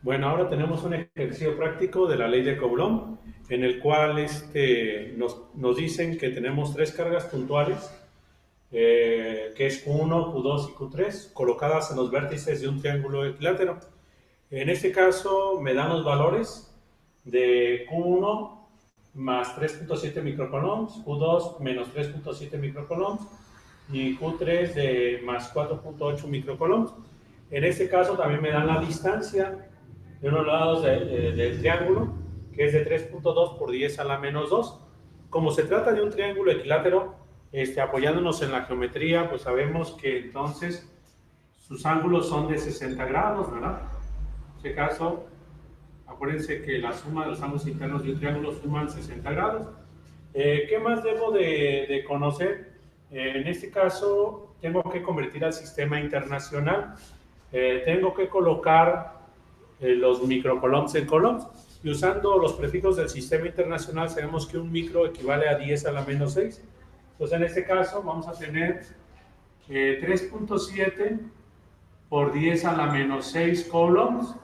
Bueno, ahora tenemos un ejercicio práctico de la ley de Coulomb, en el cual nos dicen que tenemos tres cargas puntuales, que es Q1, Q2 y Q3, colocadas en los vértices de un triángulo equilátero. En este caso me dan los valores de Q1 más 3.7 microcoulombs, Q2 menos 3.7 microcoulombs y Q3 de más 4.8 microcoulombs. En este caso también me dan la distancia de unos lados del triángulo, que es de 3.2 por 10 a la menos 2. Como se trata de un triángulo equilátero, apoyándonos en la geometría, pues sabemos que entonces sus ángulos son de 60 grados, ¿verdad? En este caso, acuérdense que la suma de los ángulos internos de un triángulo suman 60 grados. ¿Qué más debo de conocer? En este caso, tengo que convertir al sistema internacional. Tengo que colocar los microcoulombs en coulombs. Y usando los prefijos del sistema internacional, sabemos que un micro equivale a 10 a la menos 6. Entonces, en este caso, vamos a tener 3.7 por 10 a la menos 6 coulombs.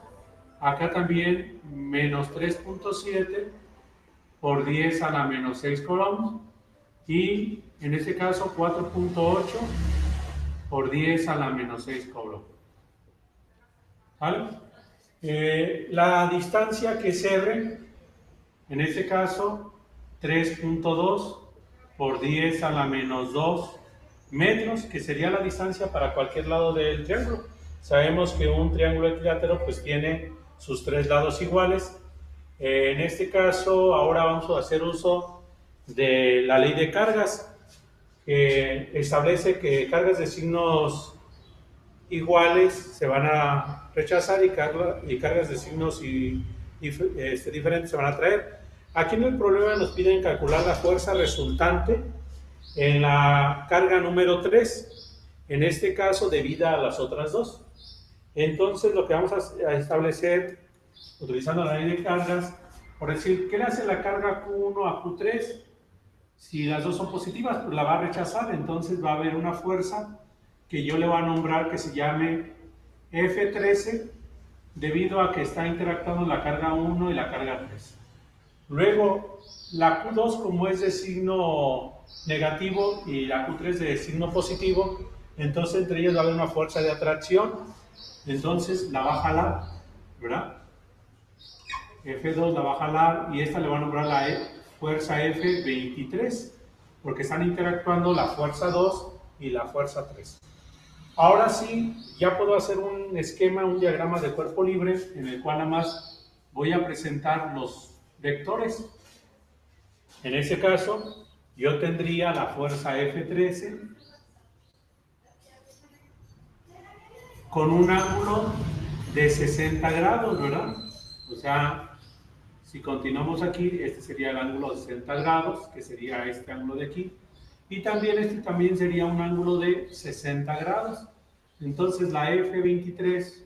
Acá también menos 3.7 por 10 a la menos 6 coulombs. Y en este caso 4.8 por 10 a la menos 6 coulombs. ¿Vale? La distancia que es R, en este caso 3.2 por 10 a la menos 2 metros, que sería la distancia para cualquier lado del triángulo. Sabemos que un triángulo equilátero pues tiene sus tres lados iguales. En este caso ahora vamos a hacer uso de la ley de cargas, que establece que cargas de signos iguales se van a rechazar y cargas de signos diferentes se van a traer. Aquí en el problema nos piden calcular la fuerza resultante en la carga número 3, en este caso debida a las otras dos. Entonces lo que vamos a establecer, utilizando la ley de cargas, por decir, ¿qué le hace la carga Q1 a Q3? Si las dos son positivas, pues la va a rechazar, entonces va a haber una fuerza que yo le voy a nombrar que se llame F13, debido a que está interactuando la carga 1 y la carga 3. Luego, la Q2, como es de signo negativo y la Q3 de signo positivo, entonces entre ellas va a haber una fuerza de atracción, entonces la va a jalar, ¿verdad? F2 la va a jalar y esta le va a nombrar la fuerza F23, porque están interactuando la fuerza 2 y la fuerza 3. Ahora sí, ya puedo hacer un esquema, un diagrama de cuerpo libre, en el cual nada más voy a presentar los vectores. En ese caso, yo tendría la fuerza F13 con un ángulo de 60 grados, ¿verdad? O sea, si continuamos aquí, este sería el ángulo de 60 grados, que sería este ángulo de aquí. Y también este también sería un ángulo de 60 grados. Entonces la F23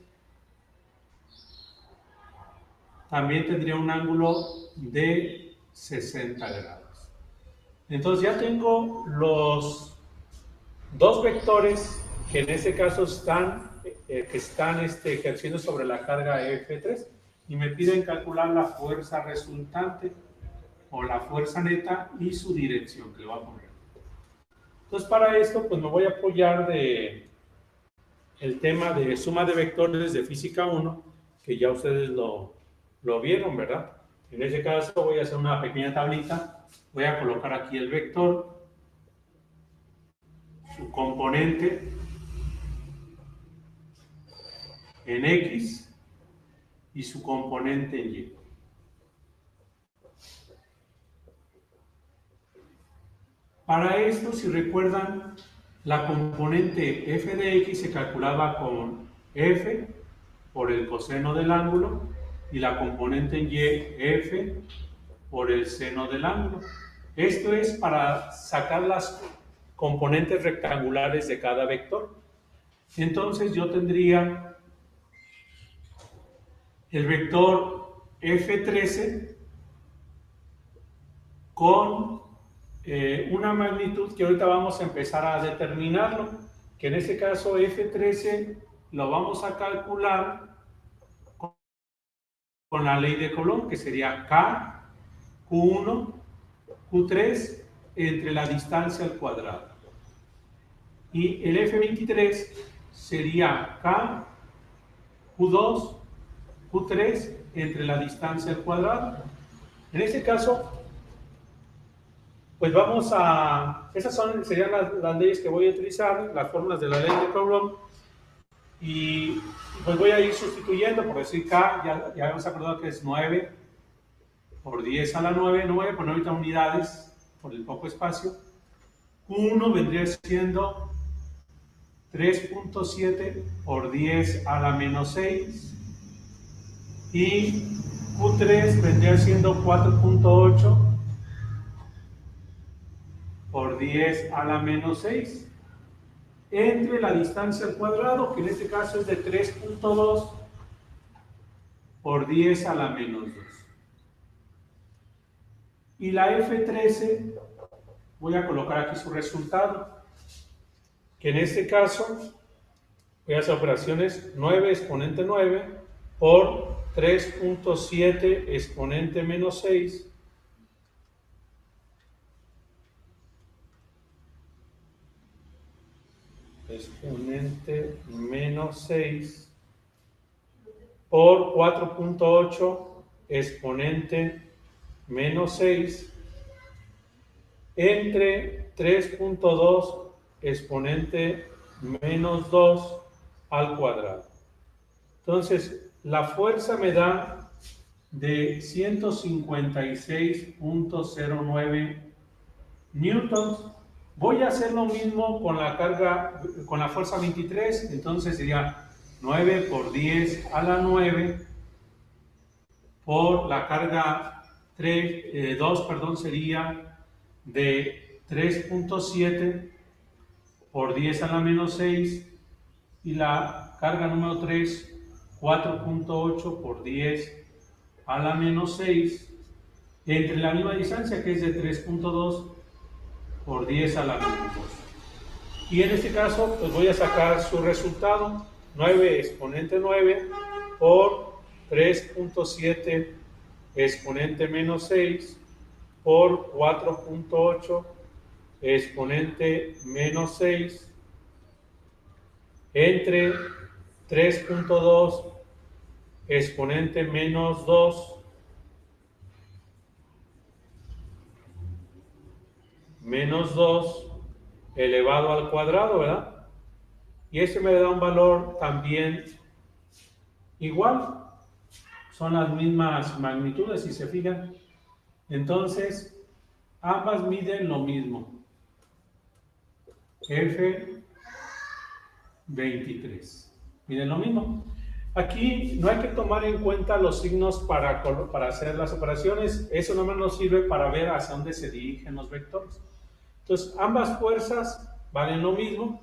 también tendría un ángulo de 60 grados. Entonces ya tengo los dos vectores que en este caso están ejerciendo sobre la carga F3 y me piden calcular la fuerza resultante o la fuerza neta y su dirección que le voy a poner. Entonces para esto pues me voy a apoyar de el tema de suma de vectores de física 1, que ya ustedes lo vieron, ¿verdad? En ese caso voy a hacer una pequeña tablita, voy a colocar aquí el vector, su componente en X y su componente en Y. Para esto, si recuerdan, la componente f de x se calculaba con f por el coseno del ángulo y la componente en y f por el seno del ángulo. Esto es para sacar las componentes rectangulares de cada vector. Entonces yo tendría el vector f13 con una magnitud que ahorita vamos a empezar a determinarlo, que en este caso f13 lo vamos a calcular con la ley de Coulomb, que sería K, Q1, Q3 entre la distancia al cuadrado. Y el F23 sería K, Q2, Q3 entre la distancia al cuadrado. En este caso, pues vamos a... Esas serían las leyes que voy a utilizar, las fórmulas de la ley de Coulomb. Y pues voy a ir sustituyendo, por decir K, ya hemos acordado que es 9 por 10 a la 9, 9 por 90 unidades por el poco espacio. Q1 vendría siendo 3.7 por 10 a la menos 6. Y Q3 vendría siendo 4.8 por 10 a la menos 6. Entre la distancia al cuadrado, que en este caso es de 3.2 por 10 a la menos 2. Y la F13, voy a colocar aquí su resultado, que en este caso voy a hacer operaciones 9 exponente 9 por 3.7 exponente menos 6 exponente menos 6 por 4.8 exponente menos 6 entre 3.2 exponente menos 2 al cuadrado. Entonces, la fuerza me da de 156.09 newtons. Voy a hacer lo mismo con la carga, con la fuerza 23, entonces sería 9 por 10 a la 9 por la carga 2, sería de 3.7 por 10 a la menos 6 y la carga número 3, 4.8 por 10 a la menos 6 entre la misma distancia que es de 3.2 por 10 a la menos 2. Y en este caso, pues voy a sacar su resultado, 9 exponente 9 por 3.7 exponente menos 6 por 4.8 exponente menos 6 entre 3.2 exponente menos 2 menos 2 elevado al cuadrado, ¿verdad? Y ese me da un valor también igual. Son las mismas magnitudes, si se fijan. Entonces, ambas miden lo mismo. F23. Miden lo mismo. Aquí no hay que tomar en cuenta los signos para hacer las operaciones. Eso nomás nos sirve para ver hacia dónde se dirigen los vectores. Entonces, ambas fuerzas valen lo mismo,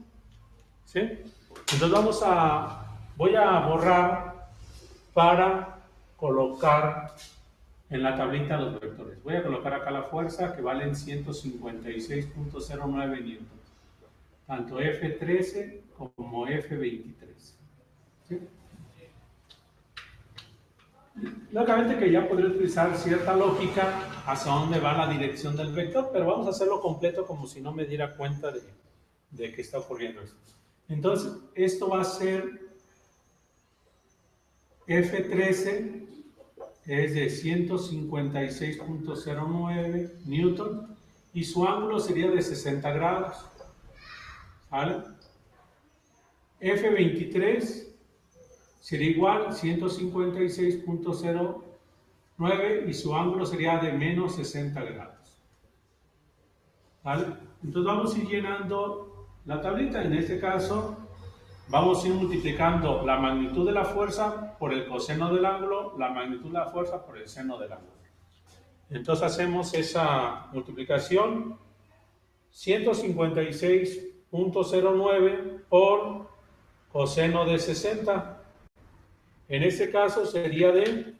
¿sí? Entonces voy a borrar para colocar en la tablita los vectores. Voy a colocar acá la fuerza que valen 156.09 newtons, tanto F13 como F23, ¿sí? Lógicamente que ya podría utilizar cierta lógica hacia dónde va la dirección del vector, pero vamos a hacerlo completo como si no me diera cuenta de que está ocurriendo esto. Entonces, esto va a ser F13, es de 156.09 newton, y su ángulo sería de 60 grados. ¿Vale? F23 sería igual, 156.09 y su ángulo sería de menos 60 grados. ¿Vale? Entonces vamos a ir llenando la tablita. En este caso vamos a ir multiplicando la magnitud de la fuerza por el coseno del ángulo, la magnitud de la fuerza por el seno del ángulo. Entonces hacemos esa multiplicación, 156.09 por coseno de 60. En este caso sería de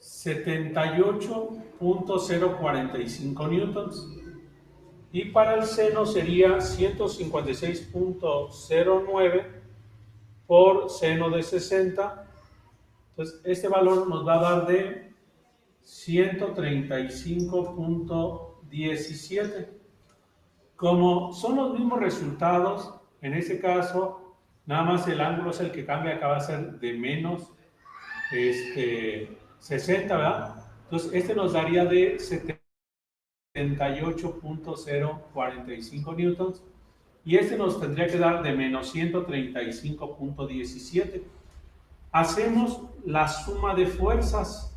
78.045 newtons. Y para el seno sería 156.09 por seno de 60 Entonces, este valor nos va a dar de 135.17. Como son los mismos resultados, en ese caso, nada más el ángulo es el que cambia, acá va a ser de menos 60, ¿verdad? Entonces, este nos daría de 78.045 newtons y este nos tendría que dar de menos 135.17. Hacemos la suma de fuerzas.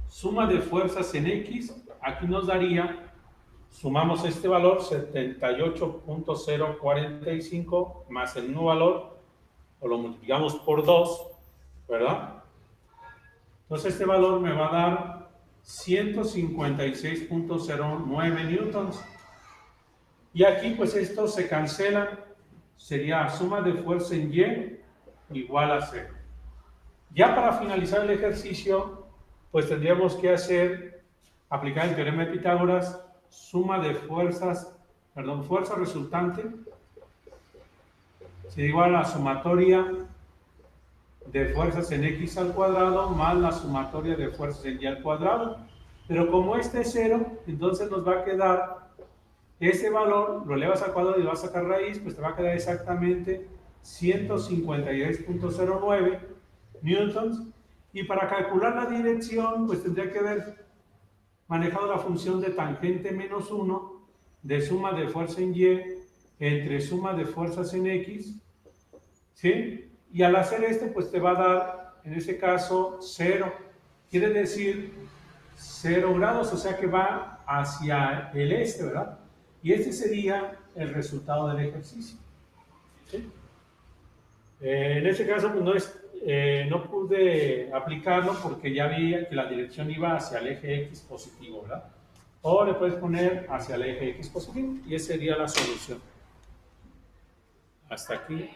Suma de fuerzas en X, aquí nos daría, sumamos este valor, 78.045 más el mismo valor, o lo multiplicamos por 2, ¿verdad? Entonces este valor me va a dar 156.09 newtons. Y aquí pues estos se cancelan, sería suma de fuerza en Y igual a 0. Ya para finalizar el ejercicio, pues tendríamos que aplicar el teorema de Pitágoras, suma de fuerzas, fuerza resultante, sería igual a la sumatoria de fuerzas en X al cuadrado más la sumatoria de fuerzas en Y al cuadrado. Pero como este es 0, entonces nos va a quedar ese valor, lo elevas al cuadrado y vas a sacar raíz, pues te va a quedar exactamente 156.09 newtons. Y para calcular la dirección, pues tendría que haber manejado la función de tangente menos 1 de suma de fuerza en Y entre suma de fuerzas en X, ¿sí? Y al hacer esto, pues te va a dar, en ese caso, 0. Quiere decir 0 grados, o sea que va hacia el este, ¿verdad? Y este sería el resultado del ejercicio. ¿Sí? En este caso, pues no pude aplicarlo porque ya vi que la dirección iba hacia el eje X positivo, ¿verdad? O le puedes poner hacia el eje X positivo y esa sería la solución. Hasta aquí.